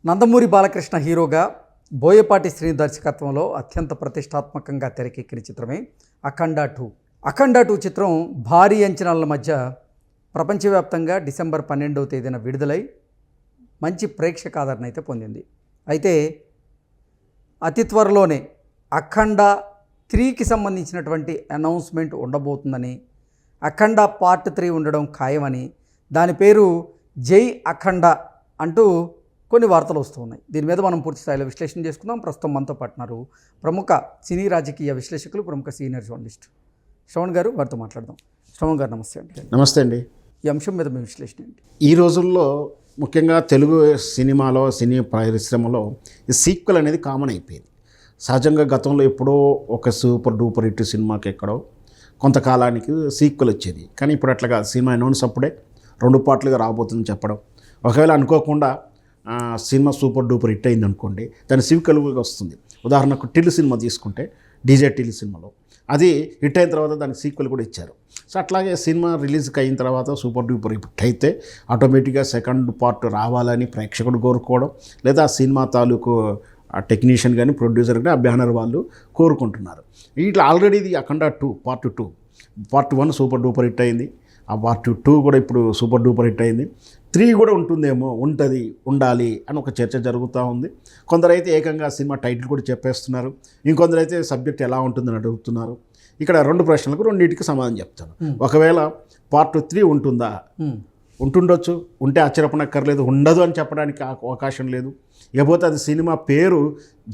నందమూరి బాలకృష్ణ హీరోగా బోయపాటి శ్రీ దర్శకత్వంలో అత్యంత ప్రతిష్టాత్మకంగా తెరకెక్కిన చిత్రమే అఖండ 2 చిత్రం భారీ అంచనాల మధ్య ప్రపంచవ్యాప్తంగా డిసెంబర్ 12వ తేదీన విడుదలై మంచి ప్రేక్షక ఆదరణ అయితే పొందింది. అయితే అతి త్వరలోనే అఖండ 3కి సంబంధించినటువంటి అనౌన్స్మెంట్ ఉండబోతుందని, అఖండ పార్ట్ 3 ఉండడం ఖాయమని, దాని పేరు జై అఖండ అంటూ కొన్ని వార్తలు వస్తూ ఉన్నాయి. దీని మీద మనం పూర్తి స్థాయిలో విశ్లేషణ చేసుకుందాం. ప్రస్తుతం మనతో పాటున్నారు ప్రముఖ సినీ రాజకీయ విశ్లేషకులు, ప్రముఖ సీనియర్ జర్నలిస్ట్ శ్రవణ్ గారు. వారితో మాట్లాడదాం. శ్రవణ్ గారు నమస్తే అండి. నమస్తే అండి. ఈ అంశం మీద మీ విశ్లేషణ ఏంటి? ఈ రోజుల్లో ముఖ్యంగా తెలుగు సినిమాలో, సినీ పరిశ్రమలో ఈ సీక్వెల్ అనేది కామన్ అయిపోయింది. సహజంగా గతంలో ఎప్పుడో ఒక సూపర్ డూపర్ హిట్ సినిమాకి ఎక్కడో కొంతకాలానికి సీక్వెల్ వచ్చేది. కానీ ఇప్పుడు అట్లా కాదు. సినిమా అనౌన్స్ అప్పుడే 2 పార్ట్లుగా రాబోతుందని చెప్పడం, ఒకవేళ అనుకోకుండా సినిమా సూపర్ డూపర్ హిట్ అయింది అనుకోండి, దాని సీక్వెల్గా వస్తుంది. ఉదాహరణకు టిల్ సినిమా తీసుకుంటే, డీజే టిల్ సినిమాలో అది హిట్ అయిన తర్వాత దానికి సీక్వెల్ కూడా ఇచ్చారు. సో అట్లాగే సినిమా రిలీజ్కి అయిన తర్వాత సూపర్ డూపర్ హిట్ అయితే ఆటోమేటిక్గా సెకండ్ పార్ట్ రావాలని ప్రేక్షకుడు కోరుకోవడం, లేదా ఆ సినిమా తాలూకు టెక్నీషియన్ కానీ ప్రొడ్యూసర్ కానీ ఆ బ్యానర్ వాళ్ళు కోరుకుంటున్నారు. ఇట్లా ఆల్రెడీ ఇది అఖండ 2 పార్ట్ 1 సూపర్ డూపర్ హిట్ అయింది. ఆ పార్ట్ 2 కూడా ఇప్పుడు సూపర్ డూపర్ హిట్ అయింది. 3 కూడా ఉండాలి అని ఒక చర్చ జరుగుతూ ఉంది. కొందరైతే ఏకంగా సినిమా టైటిల్ కూడా చెప్పేస్తున్నారు. ఇంకొందరైతే సబ్జెక్ట్ ఎలా ఉంటుందని అడుగుతున్నారు. ఇక్కడ 2 ప్రశ్నలకు రెండింటికి సమాధానం చెప్తాను. ఒకవేళ పార్ట్ 3 ఉంటుండొచ్చు, ఉంటే ఆశ్చర్యపడక్కర్లేదు. ఉండదు అని చెప్పడానికి అవకాశం లేదు. ఇకపోతే అది సినిమా పేరు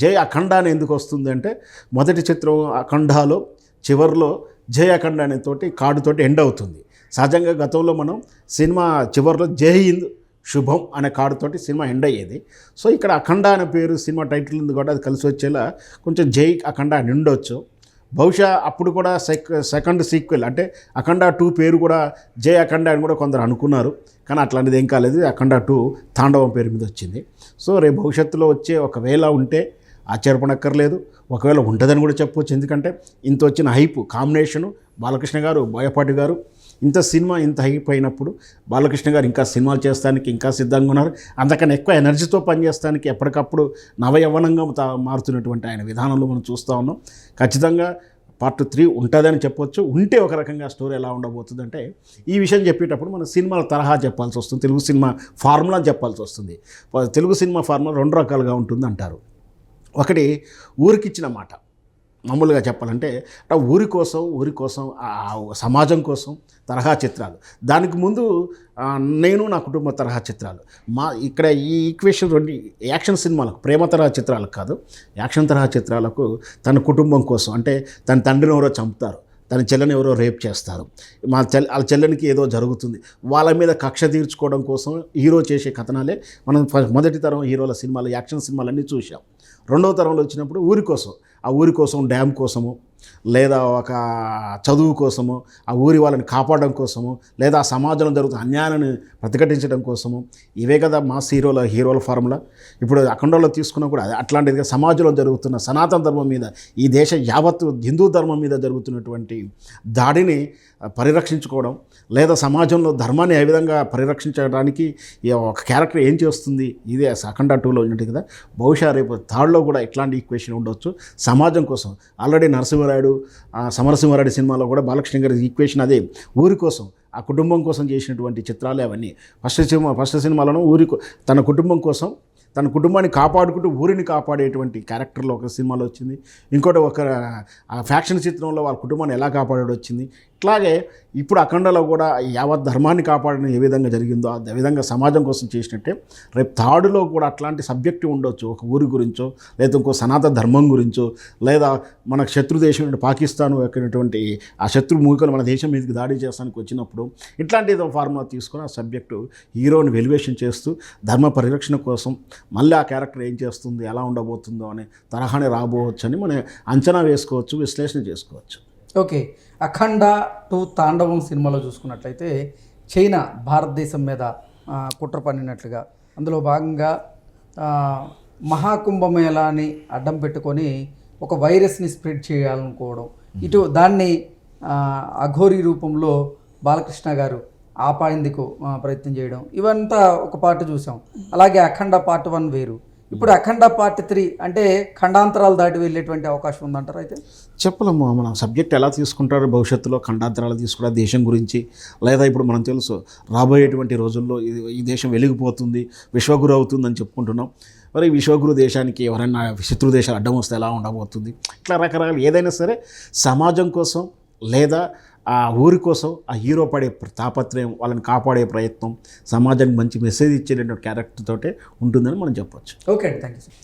జై అఖండ అని ఎందుకు వస్తుంది అంటే, మొదటి చిత్రం అఖండాలో చివరిలో జై అఖండ అనే కార్డుతోటి ఎండ్ అవుతుంది. సహజంగా గతంలో మనం సినిమా చివరిలో జై హింద్ శుభం అనే కార్డుతోటి సినిమా ఎండ్ అయ్యేది. సో ఇక్కడ అఖండ అనే పేరు సినిమా టైటిల్ ఉంది కూడా అది కలిసి వచ్చేలా కొంచెం జై అఖండ అని ఉండొచ్చు. బహుశా అప్పుడు కూడా సెకండ్ సీక్వెల్ అంటే అఖండ 2 పేరు కూడా జై అఖండ అని కూడా కొందరు అనుకున్నారు. కానీ అట్లాంటిది ఏం కాలేదు. అఖండ 2 తాండవం పేరు మీద వచ్చింది. సో రేపు భవిష్యత్తులో వచ్చే ఒకవేళ ఉంటే ఆశ్చర్యపడక్కర్లేదు, ఒకవేళ ఉంటుందని కూడా చెప్పవచ్చు. ఎందుకంటే ఇంత వచ్చిన హైప్ కాంబినేషను బాలకృష్ణ గారు, బోయపాటి గారు, ఇంత సినిమా ఇంత హైప్ అయినప్పుడు బాలకృష్ణ గారు ఇంకా సినిమాలు చేస్తానికి ఇంకా సిద్ధంగా ఉన్నారు. అంతకన్నా ఎక్కువ ఎనర్జీతో పనిచేస్తానికి ఎప్పటికప్పుడు నవయవ్వనంగా మారుతున్నటువంటి ఆయన విధానంలో మనం చూస్తూ ఉన్నాం. ఖచ్చితంగా పార్ట్ 3 ఉంటుందని చెప్పవచ్చు. ఉంటే ఒక రకంగా స్టోరీ ఎలా ఉండబోతుందంటే, ఈ విషయం చెప్పేటప్పుడు మనం సినిమాల తరహా చెప్పాల్సి వస్తుంది, తెలుగు సినిమా ఫార్ములా చెప్పాల్సి వస్తుంది. తెలుగు సినిమా ఫార్ములా 2 రకాలుగా ఉంటుంది అంటారు. ఒకటి ఊరికిచ్చిన మాట, మామూలుగా చెప్పాలంటే ఊరి కోసం సమాజం కోసం తరహా చిత్రాలు. దానికి ముందు నేను నా కుటుంబ తరహా చిత్రాలు. ఇక్కడ ఈ ఈక్వేషన్ 2 యాక్షన్ సినిమాలకు, ప్రేమ తరహా చిత్రాలకు కాదు, యాక్షన్ తరహా చిత్రాలకు తన కుటుంబం కోసం, అంటే తన తండ్రిని ఎవరో చంపుతారు, తన చెల్లని ఎవరో రేప్ చేస్తారు, వాళ్ళ చెల్లెనికి ఏదో జరుగుతుంది, వాళ్ళ మీద కక్ష తీర్చుకోవడం కోసం హీరో చేసే కథనాలే మనం మొదటి తరం హీరోల సినిమాలు, యాక్షన్ సినిమాలన్నీ చూసాం. 2వ తరంలో వచ్చినప్పుడు ఊరి కోసం డ్యామ్ కోసము, లేదా ఒక చదువు కోసము, ఆ ఊరి వాళ్ళని కాపాడడం కోసము, లేదా ఆ సమాజంలో జరుగుతున్న అన్యాయాన్ని ప్రతిఘటించడం కోసము, ఇవే కదా మాస్ హీరోల ఫార్ములా. ఇప్పుడు అఖండలో తీసుకున్నా కూడా అట్లాంటిదిగా సమాజంలో జరుగుతున్న సనాతన ధర్మం మీద, ఈ దేశ యావత్తు హిందూ ధర్మం మీద జరుగుతున్నటువంటి దాడిని పరిరక్షించుకోవడం, లేదా సమాజంలో ధర్మాన్ని ఏ విధంగా పరిరక్షించడానికి ఒక క్యారెక్టర్ ఏం చేస్తుంది, ఇదే అఖండ 2లో ఉన్నట్టు కదా. బహుశా రేపు 3లో కూడా ఇట్లాంటి ఈక్వేషన్ ఉండొచ్చు. సమాజం కోసం ఆల్రెడీ సమరసింహారెడ్డి సినిమాలో కూడా బాలకృష్ణ గారి ఈక్వేషన్ అదే, ఊరి కోసం, ఆ కుటుంబం కోసం చేసినటువంటి చిత్రాలే అవన్నీ. ఫస్ట్ సినిమాలోనూ తన కుటుంబం కోసం, తన కుటుంబాన్ని కాపాడుకుంటూ ఊరిని కాపాడేటువంటి క్యారెక్టర్లో ఒక సినిమాలో వచ్చింది. ఇంకోటి ఒక ఫ్యాక్షన్ చిత్రంలో వాళ్ళ కుటుంబాన్ని ఎలా కాపాడాడో వచ్చింది. ఇట్లాగే ఇప్పుడు అఖండలో కూడా యావత్ ధర్మాన్ని కాపాడడం ఏ విధంగా జరిగిందో ఆ విధంగా సమాజం కోసం చేసినట్టే రేపు 3లో కూడా అట్లాంటి సబ్జెక్టు ఉండొచ్చు. ఒక ఊరి గురించో, లేదా ఇంకో సనాతన ధర్మం గురించో, లేదా మన శత్రు దేశం పాకిస్తాన్ ఎక్కినటువంటి ఆ శత్రు మూకలు మన దేశం మీదకి దాడి చేస్తానికి వచ్చినప్పుడు ఇట్లాంటి ఏదో ఫార్ములా తీసుకొని ఆ సబ్జెక్టు హీరోని వెలివేషన్ చేస్తూ ధర్మ పరిరక్షణ కోసం మళ్ళీ ఆ క్యారెక్టర్ ఏం చేస్తుంది, ఎలా ఉండబోతుందో అనే తరహానే రాబోవచ్చు అని మనం అంచనా వేసుకోవచ్చు, విశ్లేషణ చేసుకోవచ్చు. ఓకే, అఖండ 2 తాండవం సినిమాలో చూసుకున్నట్లయితే చైనా భారతదేశం మీద కుట్ర పన్నినట్లుగా, అందులో భాగంగా మహాకుంభమేళాని అడ్డం పెట్టుకొని ఒక వైరస్ని స్ప్రెడ్ చేయాలనుకోవడం, దాన్ని అఘోరీ రూపంలో బాలకృష్ణ గారు ఆపాయిందుకు ప్రయత్నం చేయడం, ఇవంతా ఒక పార్ట్ చూసాం. అలాగే అఖండ పార్ట్ 1 వేరు, ఇప్పుడు అఖండ పార్ట్ 3 అంటే ఖండాంతరాలు దాటి వెళ్ళేటువంటి అవకాశం ఉందంటారు. అయితే చెప్పలేము మనం సబ్జెక్ట్ ఎలా తీసుకుంటారో, భవిష్యత్తులో ఖండాంతరాలు తీసుకుంటారు దేశం గురించి, లేదా ఇప్పుడు మనం తెలుసు రాబోయేటువంటి రోజుల్లో ఈ దేశం వెలిగిపోతుంది, విశ్వగురు అవుతుందని చెప్పుకుంటున్నాం. మరి విశ్వగురు దేశానికి ఎవరైనా శత్రు దేశాలు అడ్డం వస్తే ఎలా ఉండబోతుంది, ఇట్లా రకరకాల ఏదైనా సరే సమాజం కోసం లేదా ఆ ఊరి కోసం ఆ హీరో పడే తాపత్రయం, వాళ్ళని కాపాడే ప్రయత్నం, సమాజానికి మంచి మెసేజ్ ఇచ్చేటటువంటి క్యారెక్టర్ తోటే ఉంటుందని మనం చెప్పొచ్చు. ఓకే అండి, థ్యాంక్ యూ సార్.